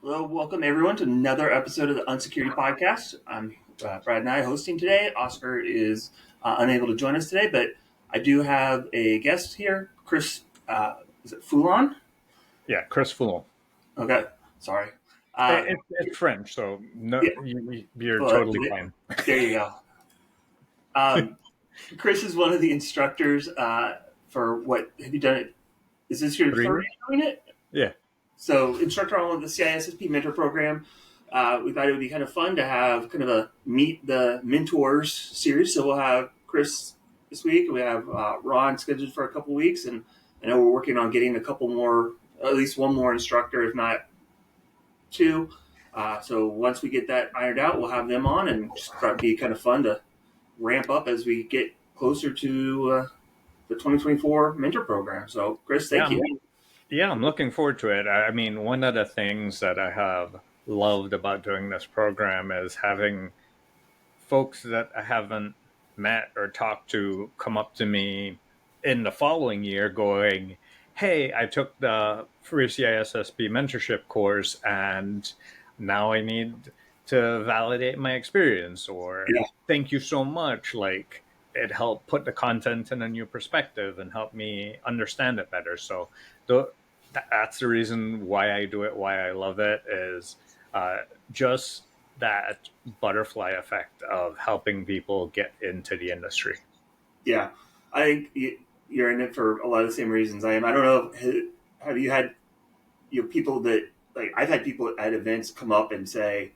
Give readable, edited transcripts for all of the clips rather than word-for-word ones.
Hello, welcome everyone to another episode of the Unsecurity Podcast. I'm Brad Nye hosting today. Oscar is unable to join us today, but I do have a guest here, Chris. Is it Foulon? Yeah, Chris Foulon. Okay, sorry. Uh, It's French, so no, yeah, you're but totally fine. there you go. Um, Chris is one of the instructors for what have you done? It is this your 3 third years? year doing it? Yeah. So, instructor on the CISSP Mentor Program. We thought it would be kind of fun to have kind of a meet the mentors series. So we'll have Chris this week. We have Ron scheduled for a couple weeks, and I know we're working on getting a couple more, at least one more instructor, if not two. So once we get that ironed out, we'll have them on, and just be kind of fun to ramp up as we get closer to the 2024 mentor program. So, Chris, Yeah, thank you. I'm looking forward to it. I mean, one of the things that I have loved about doing this program is having folks that I haven't met or talked to come up to me in the following year going, hey, I took the free CISSP mentorship course and now I need to validate my experience, or Yeah, thank you so much. Like, it helped put the content in a new perspective and help me understand it better. So that's the reason why I do it, why I love it, is just that butterfly effect of helping people get into the industry. yeah. I think you're in it for a lot of the same reasons I am. I don't know. Have you had people that like I've had people at events come up and say,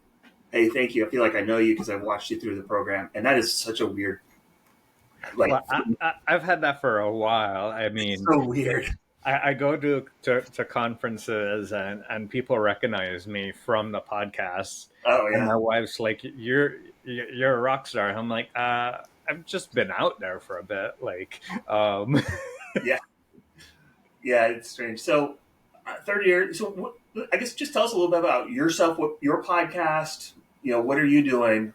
"Hey, thank you. I feel like I know you because I've watched you through the program," and that is such a weird, like, Well, I've had that for a while. I mean, so weird. I go to conferences and people recognize me from the podcast, Oh and yeah, my wife's like, "You're a rock star." I'm like, I've just been out there for a bit, like, yeah, yeah. It's strange. So, third year. So, I guess just tell us a little bit about yourself. What your podcast? What are you doing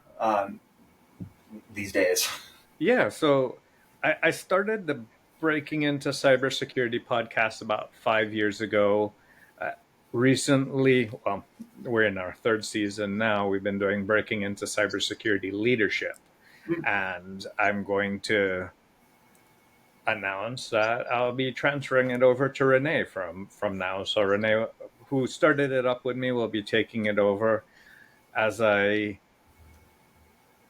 these days? Yeah, so I started the Breaking into Cybersecurity podcast about 5 years ago. Uh, Recently, well, we're in our third season now. We've been doing Breaking into Cybersecurity Leadership. And I'm going to announce that I'll be transferring it over to Renee from now. So Renee, who started it up with me, will be taking it over as I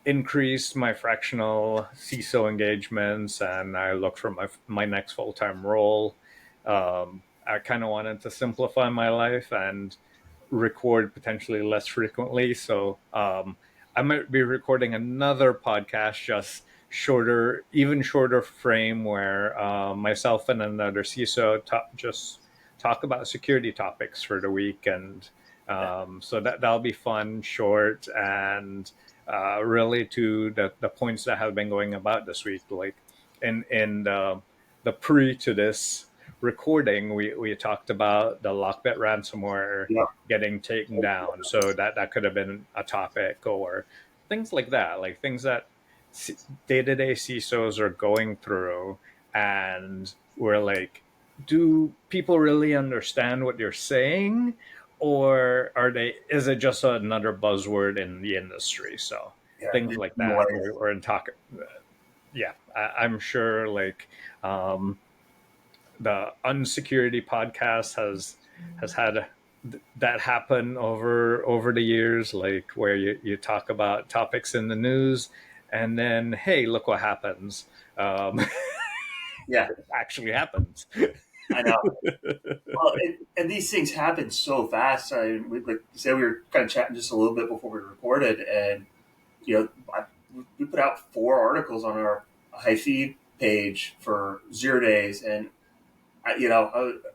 increase my fractional CISO engagements and I look for my next full-time role. I kind of wanted to simplify my life and record potentially less frequently. So I might be recording another podcast, just shorter, even shorter frame, where myself and another CISO just talk about security topics for the week. And so that'll be fun, short, and really to the points that have been going about this week. Like in the pre to this recording, we talked about the Lockbit ransomware Yeah, getting taken down. So that could have been a topic, or things like that, like things that day-to-day CISOs are going through. And we're like, do people really understand what you're saying? Or is it just another buzzword in the industry? So things yeah. like that. Noise. We're in talk. Yeah, I'm sure like, the Unsecurity Podcast has had that happen over the years, like where you talk about topics in the news, and then hey, look what happens. Um, Yeah, it actually happens. I know. Well, and these things happen so fast. Like you said, we were kind of chatting just a little bit before we recorded, and we put out 4 articles on our high feed page for 0 days, and I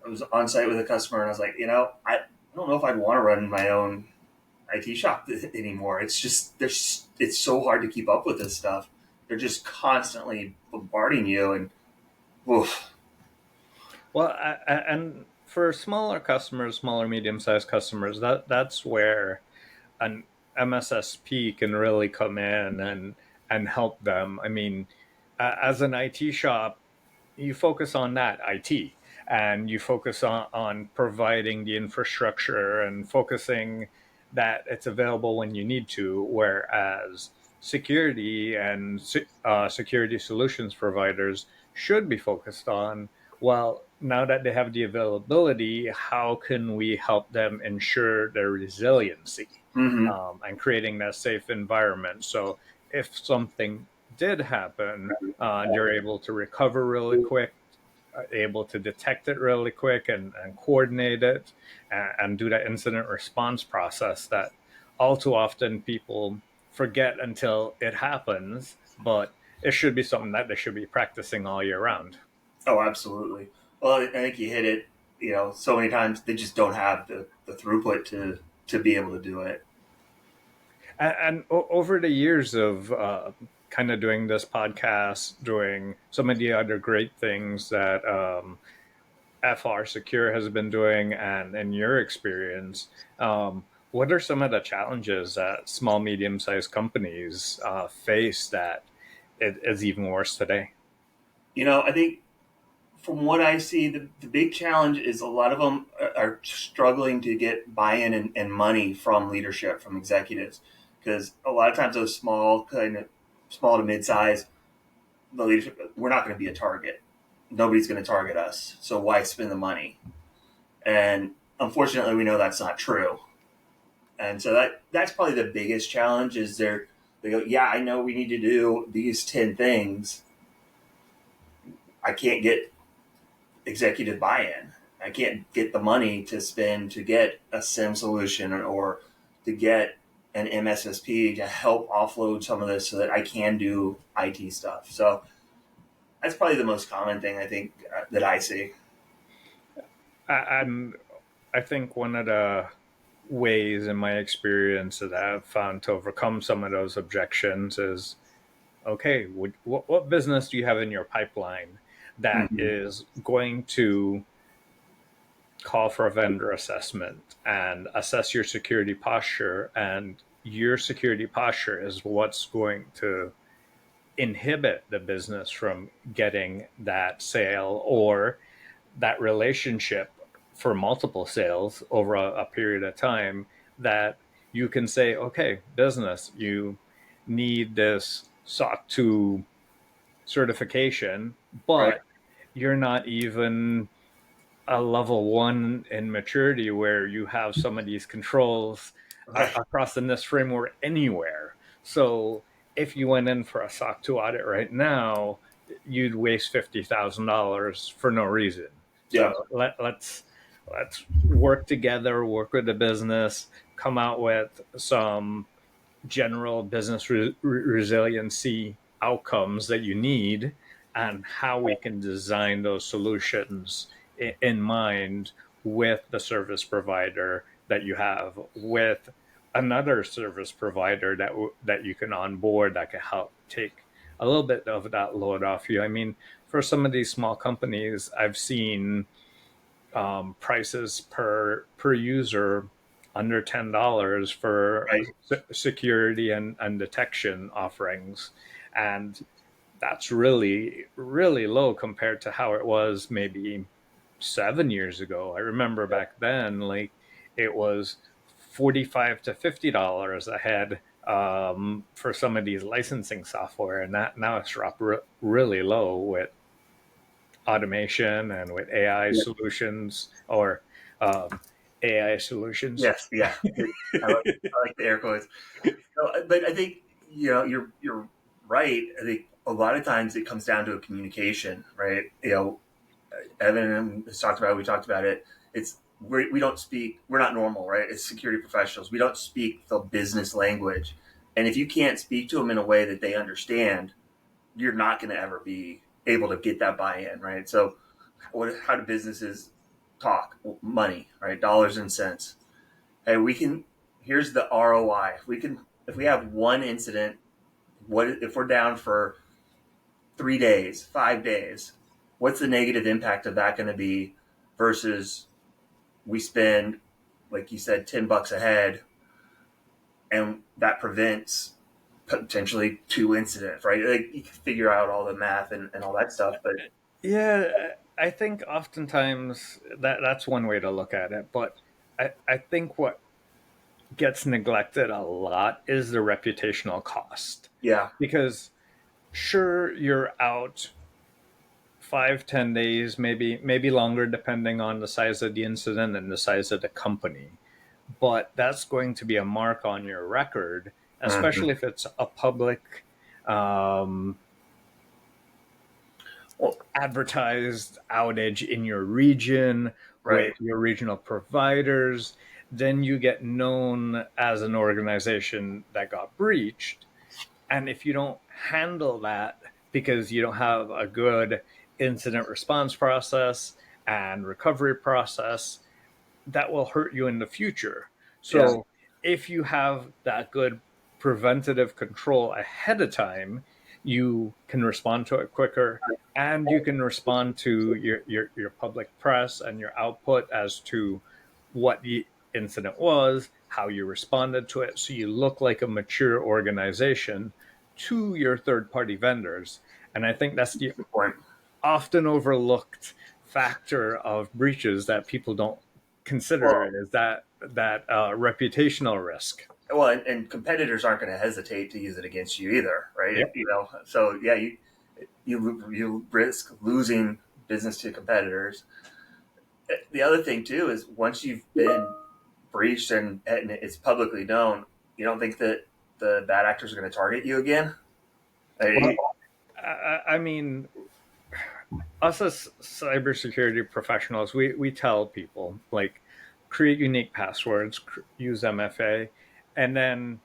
was on site with a customer, and I was like, I don't know if I'd want to run my own IT shop anymore. It's just it's so hard to keep up with this stuff. They're just constantly bombarding you, and oof. Well, and for smaller customers, smaller medium-sized customers, that's where an MSSP can really come in and help them. I mean, as an IT shop, you focus on that IT. and you focus on providing the infrastructure and focusing that it's available when you need to, whereas security and security solutions providers should be focused on, well, now that they have the availability, how can we help them ensure their resiliency, Mm-hmm. and creating that safe environment? So if something did happen, you're able to recover really quick, able to detect it really quick and coordinate it, and do that incident response process that all too often people forget until it happens, but it should be something that they should be practicing all year round. Oh, absolutely. Well, I think you hit it. So many times they just don't have the throughput to be able to do it. And over the years of kind of doing this podcast, doing some of the other great things that FRSecure has been doing, and in your experience, what are some of the challenges that small, medium-sized companies face that it is even worse today? I think from what I see, the big challenge is a lot of them are struggling to get buy-in and money from leadership, from executives, because a lot of times those small to mid-size, the leadership, we're not going to be a target. Nobody's going to target us, so why spend the money? And unfortunately, we know that's not true. And so that's probably the biggest challenge is they go, yeah, I know we need to do these 10 things. I can't get executive buy-in. I can't get the money to spend to get a SIM solution or to get an MSSP to help offload some of this so that I can do IT stuff. So that's probably the most common thing I think that I see. And I think one of the ways in my experience that I've found to overcome some of those objections is, okay, what business do you have in your pipeline that Mm-hmm. is going to call for a vendor assessment and assess your security posture? And your security posture is what's going to inhibit the business from getting that sale or that relationship for multiple sales over a period of time, that you can say, okay, business, you need this SOC 2 certification, Right. but you're not even a level one in maturity where you have some of these controls Right. across the NIST framework anywhere. So if you went in for a SOC 2 audit right now, you'd waste $50,000 for no reason. Yeah. So let's work together, work with the business, come out with some general business resiliency outcomes that you need, and how we can design those solutions in mind with the service provider that you have, with another service provider that you can onboard that can help take a little bit of that load off you. I mean, for some of these small companies, I've seen prices per user under $10 for Right. security and detection offerings, and that's really really low compared to how it was maybe 7 years ago. I remember back then, like, it was $45 to $50 a head for some of these licensing software, and that now it's dropped really low with automation and with AI Yeah. solutions, or um, AI solutions. Yes. Yeah. I like the air quotes. No, but I think you're right. I think a lot of times it comes down to a communication, right? Evan has talked about it, we talked about it. We don't speak. We're not normal, right? As security professionals, we don't speak the business language, and if you can't speak to them in a way that they understand, you're not going to ever be able to get that buy-in, right? So, how do businesses talk? Well, money, right? Dollars and cents. Hey, we can. Here's the ROI. If we have one incident, what if we're down for 3 days, 5 days? What's the negative impact of that going to be versus we spend, like you said, $10 a head, and that prevents potentially two incidents, right? Like you can figure out all the math and all that stuff, but Yeah, I think oftentimes that's one way to look at it, but I think what gets neglected a lot is the reputational cost. Yeah. Because sure, you're out 5, 10 days, maybe longer, depending on the size of the incident and the size of the company. But that's going to be a mark on your record, Mhm. especially if it's a public um, Well, advertised outage in your region right. with your regional providers. Then you get known as an organization that got breached. And if you don't handle that because you don't have a good incident response process and recovery process, that will hurt you in the future. Yeah. So if you have that good preventative control ahead of time, you can respond to it quicker, and you can respond to your public press and your output as to what the incident was, how you responded to it, so you look like a mature organization to your third party vendors. And I think that's the Good point. often overlooked factor of breaches that people don't consider, Well, is that reputational risk. well, and competitors aren't going to hesitate to use it against you either, right? Yep. You know, so yeah, you risk losing business to competitors. The other thing too is once you've been breached and it's publicly known, you don't think that the bad actors are going to target you again? Well, I, I mean, us as cybersecurity professionals, we tell people like create unique passwords, use MFA, and then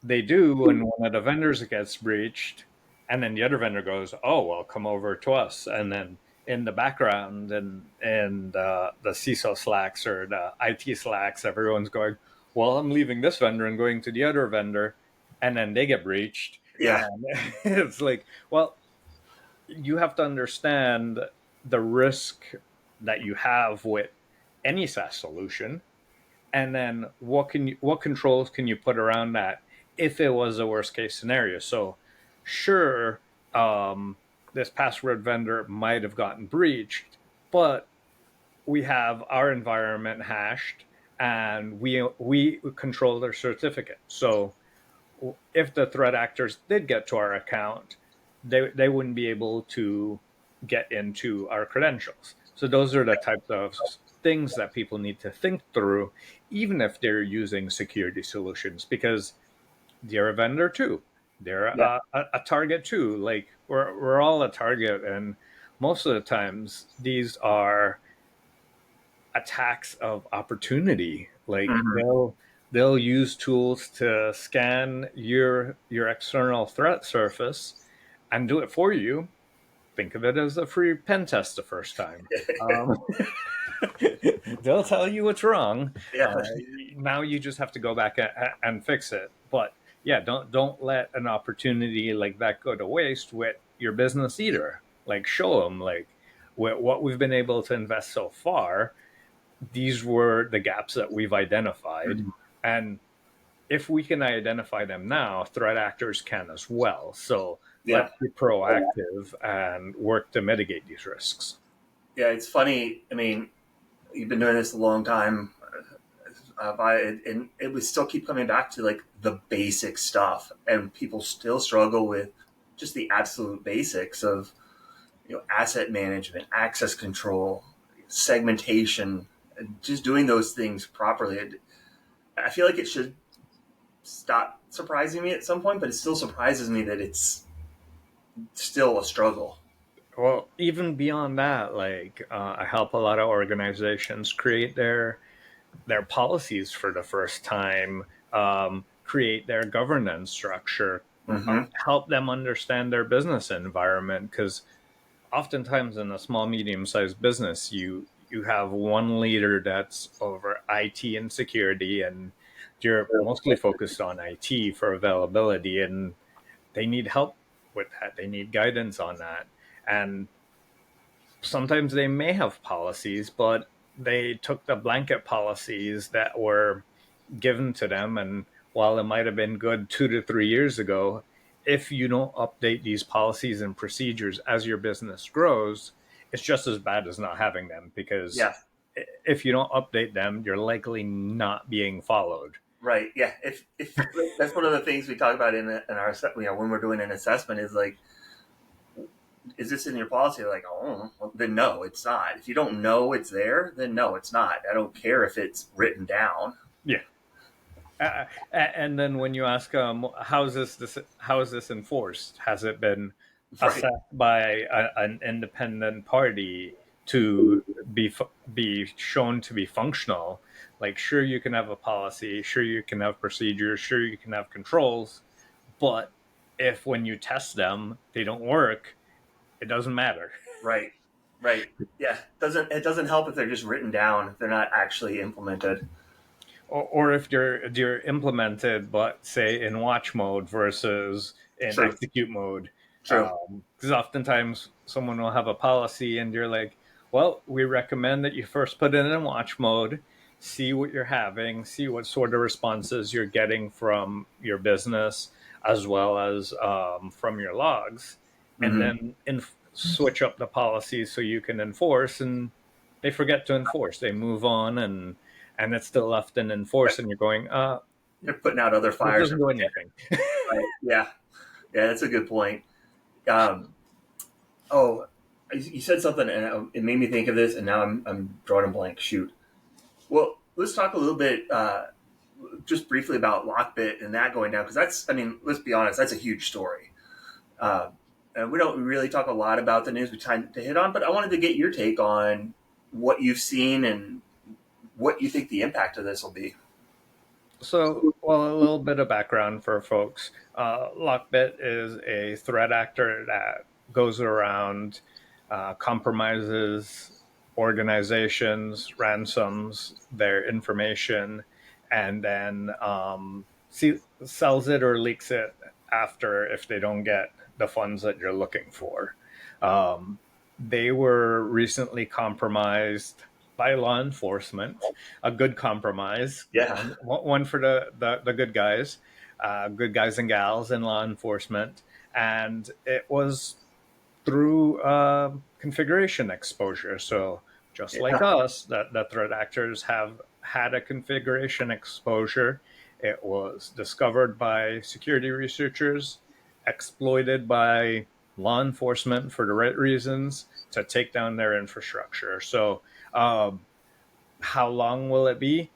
they do, and one of the vendors gets breached, and then the other vendor goes, "Oh, well, come over to us," and then in the background and the CISO slacks or the IT slacks, everyone's going, "Well, I'm leaving this vendor and going to the other vendor," and then they get breached, yeah. and it's like, well, you have to understand the risk that you have with any SaaS solution, and then what controls can you put around that if it was a worst case scenario. So sure, this password vendor might have gotten breached, but we have our environment hashed, and we control their certificate. So if the threat actors did get to our account, they wouldn't be able to get into our credentials. So those are the types of things that people need to think through, even if they're using security solutions, because they're a vendor too. They're Yeah. a target too. Like we're all a target, and most of the times these are attacks of opportunity. Like Mhm. they'll use tools to scan your external threat surface and do it for you. Think of it as a free pen test the first time. Um, they'll tell you what's wrong. Yeah. Uh, Now you just have to go back and fix it. But yeah, don't let an opportunity like that go to waste with your business either. Like show them like what we've been able to invest so far. These were the gaps that we've identified, Mhm. and if we can identify them now, threat actors can as well. So Yeah. let's be proactive and work to mitigate these risks. Yeah. It's funny. I mean, you've been doing this a long time. And it would still keep coming back to like the basic stuff, and people still struggle with just the absolute basics of asset management, access control, segmentation, just doing those things properly. I feel like it should stop surprising me at some point, but it still surprises me that it's still a struggle. Well, even beyond that, I help a lot of organizations create their policies for the first time, create their governance structure, Mm-hmm. help them understand their business environment. Because oftentimes in a small, medium sized business, you have one leader that's over IT and security, and you're mostly focused on IT for availability, and they need help with that. They need guidance on that. And sometimes they may have policies, but they took the blanket policies that were given to them. And while it might have been good 2 to 3 years ago, if you don't update these policies and procedures as your business grows, it's just as bad as not having them, because Yeah. if you don't update them, you're likely not being followed. Right. Yeah. If that's one of the things we talk about in our, when we're doing an assessment is like, is this in your policy? Like, oh, well, then no, it's not. If you don't know it's there, then no, it's not. I don't care if it's written down. Yeah. And then when you ask how is this enforced? Has it been Right. assessed by an independent party to be shown to be functional? Like, sure, you can have a policy, sure, you can have procedures, sure, you can have controls, but if when you test them they don't work, it doesn't matter. Right. Right. Yeah. It doesn't help if they're just written down, if they're not actually implemented. Or if you're implemented, but say in watch mode versus in True. execute mode. True. Because oftentimes someone will have a policy and you're like, well, we recommend that you first put it in watch mode, see what you're having, see what sort of responses you're getting from your business, as well as from your logs, and then switch up the policy so you can enforce. And they forget to enforce. They move on, and it's still left in enforce, and you're going, They're putting out other it fires. doesn't do anything. Right. Yeah. Yeah, that's a good point. You said something, and it made me think of this, and now I'm drawing a blank. Shoot. Well, let's talk a little bit, just briefly about Lockbit and that going down, because let's be honest, that's a huge story. And we don't really talk a lot about the news we try to hit on, but I wanted to get your take on what you've seen and what you think the impact of this will be. So, well, a little bit of background for folks. Lockbit is a threat actor that goes around, compromises organizations, ransoms their information, and then sells it or leaks it after if they don't get the funds that you're looking for. They were recently compromised by law enforcement, a good compromise. Yeah. One for the good guys and gals in law enforcement. And it was through configuration exposure. So just like us, that the threat actors have had a configuration exposure. It was discovered by security researchers, exploited by law enforcement for the right reasons to take down their infrastructure. So how long will it be?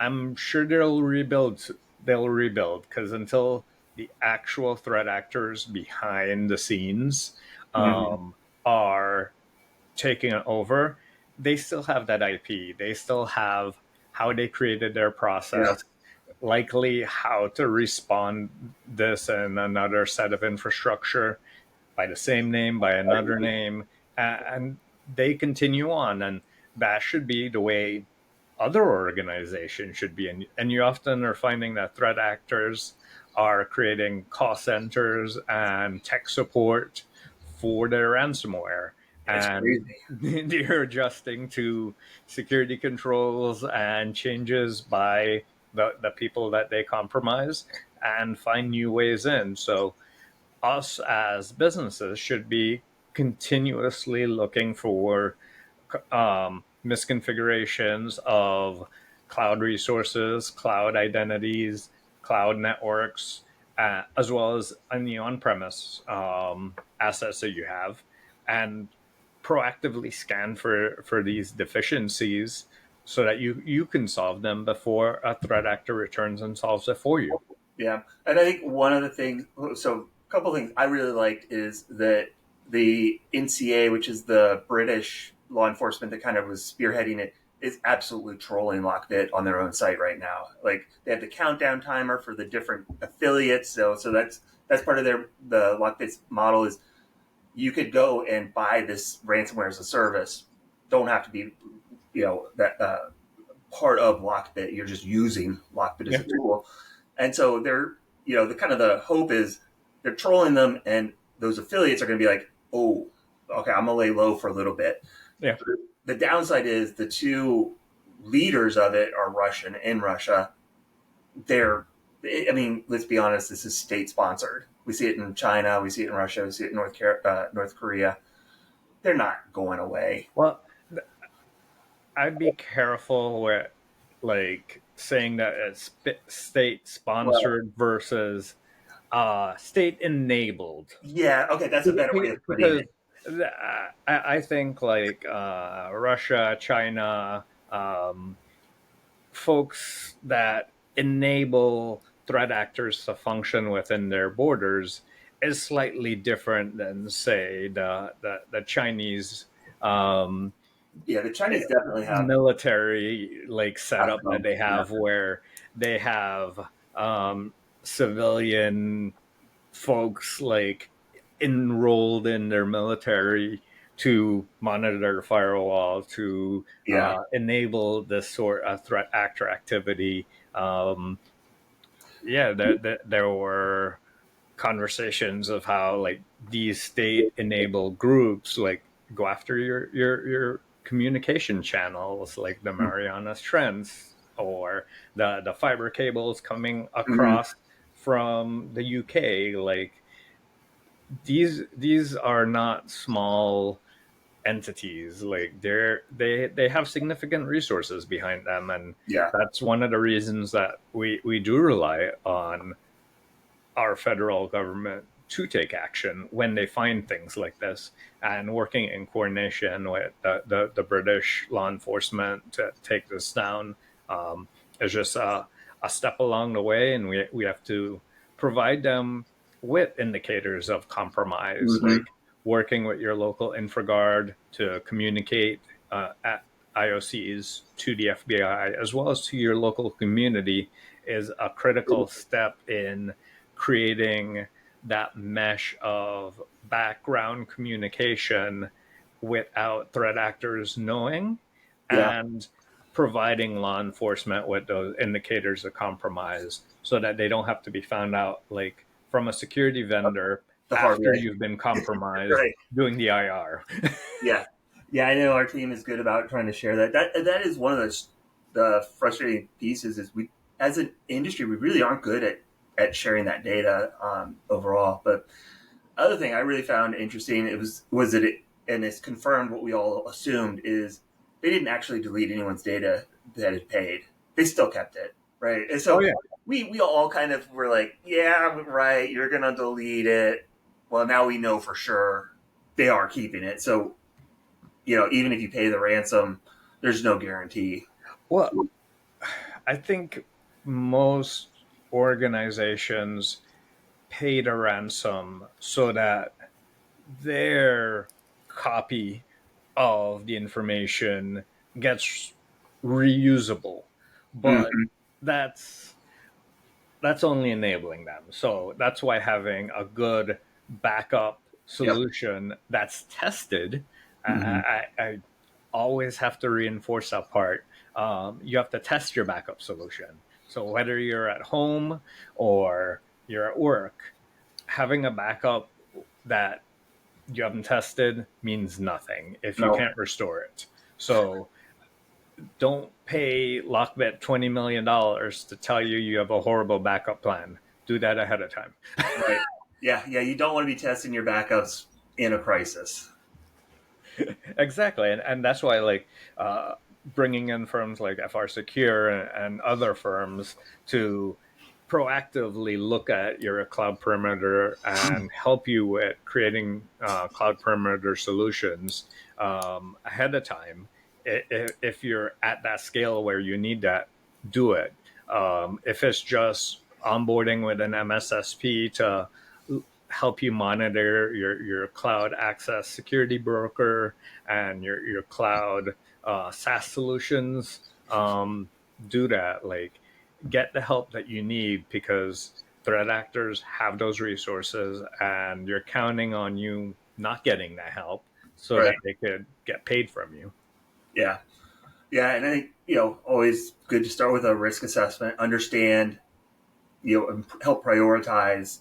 I'm sure they'll rebuild because until the actual threat actors behind the scenes are taking it over, they still have that IP. They still have how they created their process, likely how to respawn this and another set of infrastructure by the same name, by another name, and they continue on. And that should be the way other organizations should be. And you often are finding that threat actors are creating call centers and tech support for their ransomware. And they're adjusting to security controls and changes by the people that they compromise and find new ways in. So us as businesses should be continuously looking for misconfigurations of cloud resources, cloud identities, cloud networks, as well as on the on-premise assets that you have, and proactively scan for these deficiencies so that you can solve them before a threat actor returns and solves it for you. Yeah. And I think one of the things, so a couple of things I really liked is that the NCA, which is the British law enforcement that kind of was spearheading it, is absolutely trolling Lockbit on their own site right now. Like, they have the countdown timer for the different affiliates. So that's part of the Lockbit's model is you could go and buy this ransomware as a service. Don't have to be, that part of Lockbit. You're just using Lockbit as a tool. And so they're, the hope is they're trolling them, and those affiliates are going to be like, oh, okay, I'm going to lay low for a little bit. Yeah. The downside is the two leaders of it are Russian in Russia. Let's be honest, this is state sponsored. We see it in China, we see it in Russia, we see it in North Korea. they're not going away. Well, I'd be careful with like saying that it's state Well, sponsored versus state enabled. yeah, okay, that's a better way of putting Because it. I think like Russia, China, folks that enable threat actors to function within their borders is slightly different than, say, the Chinese um, Yeah, the Chinese definitely military like have setup that some. they Yeah. have, where they have civilian folks like enrolled in their military to monitor the firewall, to Yeah. enable this sort of threat actor activity. Yeah, there were conversations of how like these state enabled groups like go after your communication channels, like the Marianas Trench or the fiber cables coming Mhm. across from the UK. Like these are not small entities. Like they have significant resources behind them, and Yeah. that's one of the reasons that we do rely on our federal government to take action when they find things like this, and working in coordination with the British law enforcement to take this down is just a step along the way. And we have to provide them with indicators of compromise, Hmm. like working with your local InfraGard to communicate at IOCs to the FBI as well as to your local community is a critical step in creating that mesh of background communication without threat actors knowing, Yeah. and providing law enforcement with those indicators of compromise so that they don't have to be found out like from a security vendor The hard after way. you've been compromised Right. doing the IR. Yeah. Yeah, I know our team is good about trying to share that. That is one of the frustrating pieces is we as an industry we really aren't good at sharing that data overall. But other thing I really found interesting was that it and it's confirmed what we all assumed is they didn't actually delete anyone's data that had paid. They still kept it, right? And Oh so yeah. we all kind of were like, yeah, right, you're gonna delete it. Well, now we know for sure they are keeping it. So even if you pay the ransom, there's no guarantee. Well, I think most organizations paid a ransom so that their copy of the information gets reusable, but Mm-hmm. that's that's only enabling them. So that's why having a good backup Yep. solution that's tested, Mm-hmm. I always have to reinforce that part. You have to test your backup solution. So whether you're at home or you're at work, having a backup that you haven't tested means nothing if you No. can't restore it. So don't pay Lockbit $20 million to tell you you have a horrible backup plan. Do that ahead of time. Right. Yeah. Yeah. You don't want to be testing your backups in a crisis. Exactly, and that's why like bringing in firms like FRSecure and other firms to proactively look at your cloud perimeter and help you with creating cloud perimeter solutions ahead of time. If you're at that scale where you need that, do it. If it's just onboarding with an MSSP to help you monitor your cloud access security broker and your cloud SaaS solutions, do that. Like, get the help that you need because threat actors have those resources, and you're counting on you not getting that help so Right. that they could get paid from you. Yeah. Yeah. And I think, always good to start with a risk assessment, understand, and help prioritize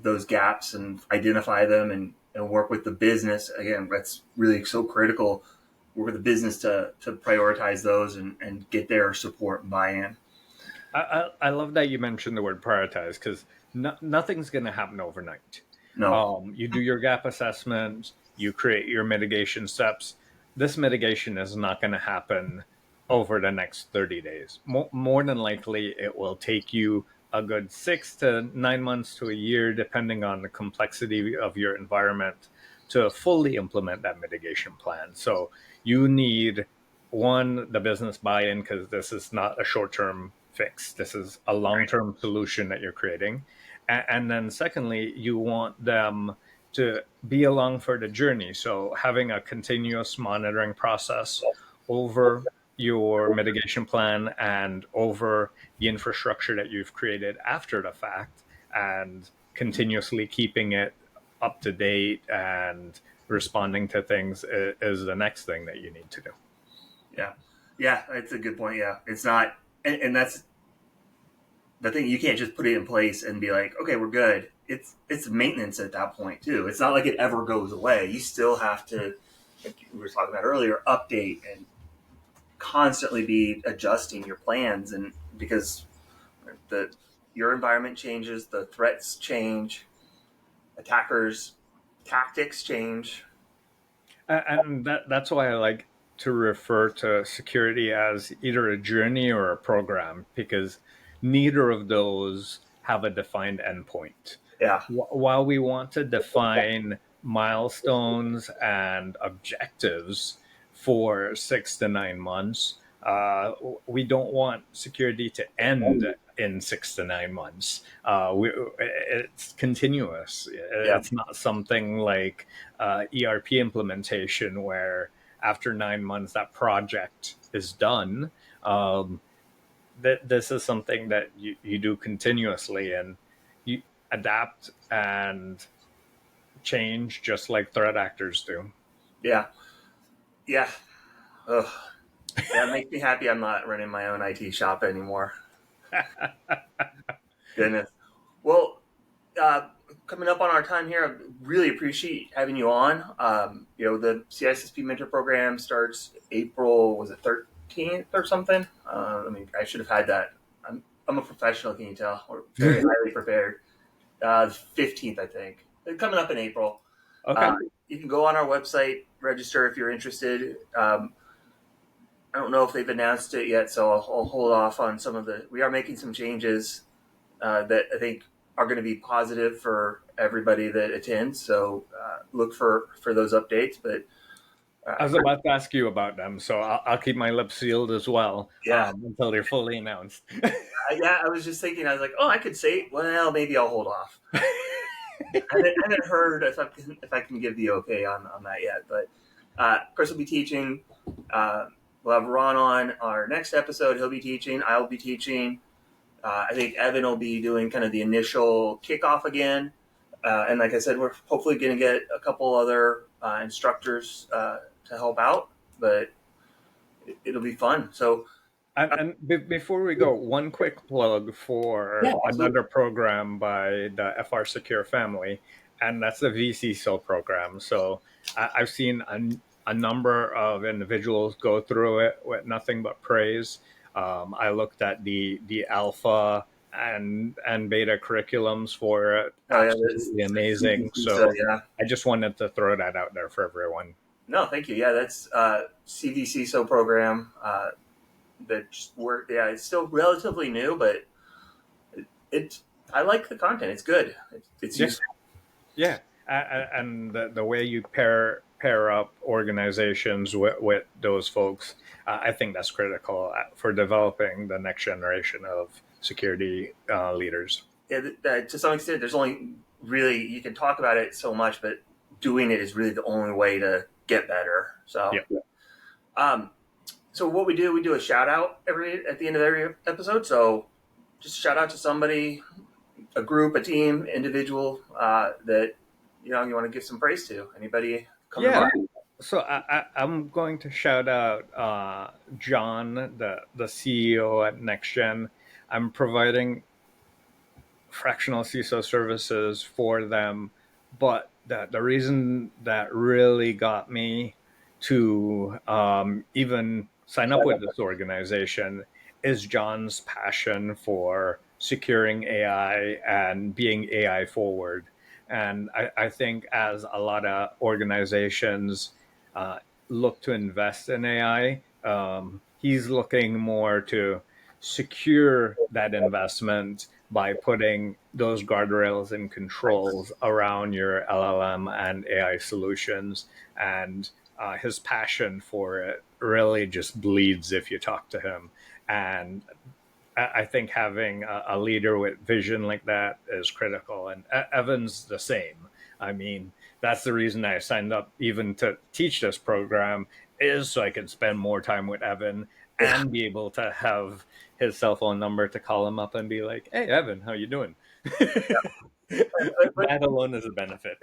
those gaps and identify them and work with the business. Again, that's really so critical. Work with the business to prioritize those and get their support and buy-in. I love that you mentioned the word prioritize because nothing's going to happen overnight. No. You do your gap assessment, you create your mitigation steps. This mitigation is not going to happen over the next 30 days. More than likely, it will take you a good 6 to 9 months to a year, depending on the complexity of your environment, to fully implement that mitigation plan. So you need, one, the business buy-in, because this is not a short-term fix. This is a long-term solution that you're creating. And then secondly, you want them to be along for the journey. So having a continuous monitoring process over your mitigation plan and over the infrastructure that you've created after the fact, and continuously keeping it up to date and responding to things is the next thing that you need to do. Yeah, that's a good point. Yeah, it's not, and that's the thing. You can't just put it in place and be like, okay, we're good. It's maintenance at that point too. It's not like it ever goes away. You still have to, like we were talking about earlier, update and constantly be adjusting your plans, and because your environment changes, the threats change, attackers' tactics change. And that's why I like to refer to security as either a journey or a program, because neither of those have a defined endpoint. Yeah. While we want to define milestones and objectives for 6 to 9 months, we don't want security to end in 6 to 9 months. It's continuous. Yeah. It's not something like ERP implementation where after 9 months that project is done. This is something that you do continuously, and you adapt and change just like threat actors do. Yeah. Ugh. That makes me happy I'm not running my own IT shop anymore. Goodness. Well, coming up on our time here, I really appreciate having you on. The CISSP Mentor Program starts April, was it 13th or something? I should have had that. I'm a professional, can you tell? We're very highly prepared. 15th, I think. They're coming up in April. Okay. You can go on our website, register if you're interested. I don't know if they've announced it yet, so I'll hold off on some of the. We are making some changes that I think are going to be positive for everybody that attends. So look for those updates. But I was about to ask you about them, so I'll keep my lips sealed as well. Yeah. Until they're fully announced. I was just thinking. I was like, I could say, well, maybe I'll hold off. I haven't heard if I can give the okay on that yet. But Chris will be teaching. We'll have Ron on our next episode. He'll be teaching. I'll be teaching. I think Evan will be doing kind of the initial kickoff again. And like I said, we're hopefully going to get a couple other instructors to help out. But it'll be fun. So, and before we go, one quick plug for another program by the FRSecure family, and that's the vCISO program. So I've seen a number of individuals go through it with nothing but praise. I looked at the alpha and beta curriculums for it. Absolutely amazing. So I just wanted to throw that out there for everyone. No, thank you. Yeah, that's CVCISO program. It's still relatively new, but I like the content. It's good. It's useful. Yeah, and the way you pair up organizations with those folks, I think that's critical for developing the next generation of security leaders. Yeah, to some extent, there's only really, you can talk about it so much, but doing it is really the only way to get better. So, so what we do a shout out at the end of every episode. So just shout out to somebody, a group, a team, individual that you want to give some praise to. Anybody come to mind? So I'm going to shout out John, the CEO at NextGen. I'm providing fractional CISO services for them, but the reason that really got me to even sign up with this organization is John's passion for securing AI and being AI forward. And I think as a lot of organizations look to invest in AI, he's looking more to secure that investment by putting those guardrails and controls around your LLM and AI solutions. And his passion for it really just bleeds if you talk to him. And I think having a leader with vision like that is critical. And Evan's the same. I mean, that's the reason I signed up even to teach this program, is so I can spend more time with Evan Yeah. and be able to have his cell phone number to call him up and be like, "Hey, Evan, how you doing?" But That alone is a benefit.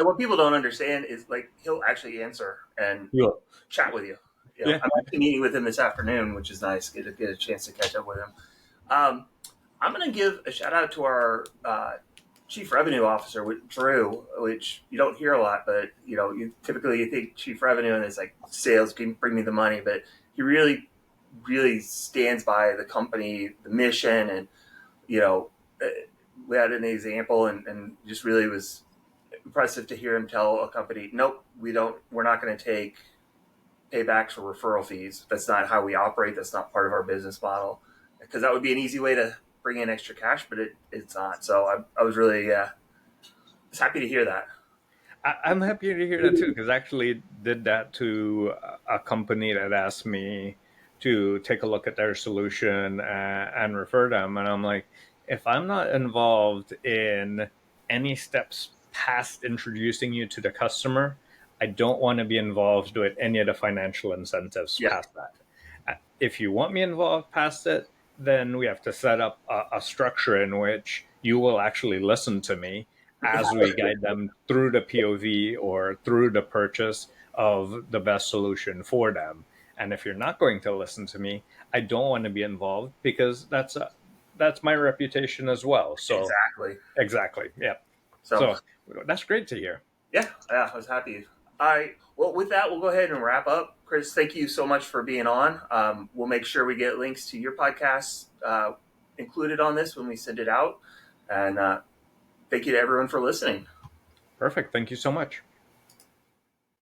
what people don't understand is like he'll actually answer and Yeah. chat with you. Yeah. I'm actually meeting with him this afternoon, which is nice. Get a chance to catch up with him. Um, I'm going to give a shout out to our chief revenue officer, Drew, which you don't hear a lot, but you typically you think chief revenue and it's like sales can bring me the money, but he really, really stands by the company, the mission, and you know, uh, we had an example, and just really was impressive to hear him tell a company, nope, we're not going to take paybacks for referral fees. That's not how we operate. That's not part of our business model. Because that would be an easy way to bring in extra cash, but it's not. So I was really was happy to hear that. I'm happy to hear that too, because I actually did that to a company that asked me to take a look at their solution and refer them. And I'm like, if I'm not involved in any steps past introducing you to the customer, I don't want to be involved with any of the financial incentives Yeah, past that. If you want me involved past it, then we have to set up a structure in which you will actually listen to me as we guide them through the POV or through the purchase of the best solution for them. And if you're not going to listen to me, I don't want to be involved, because that's my reputation as well. So exactly. exactly, yeah. So So that's great to hear. yeah, I was happy. All right. Well, with that, we'll go ahead and wrap up. Chris, thank you so much for being on. We'll make sure we get links to your podcast included on this when we send it out. And thank you to everyone for listening. Perfect. Thank you so much.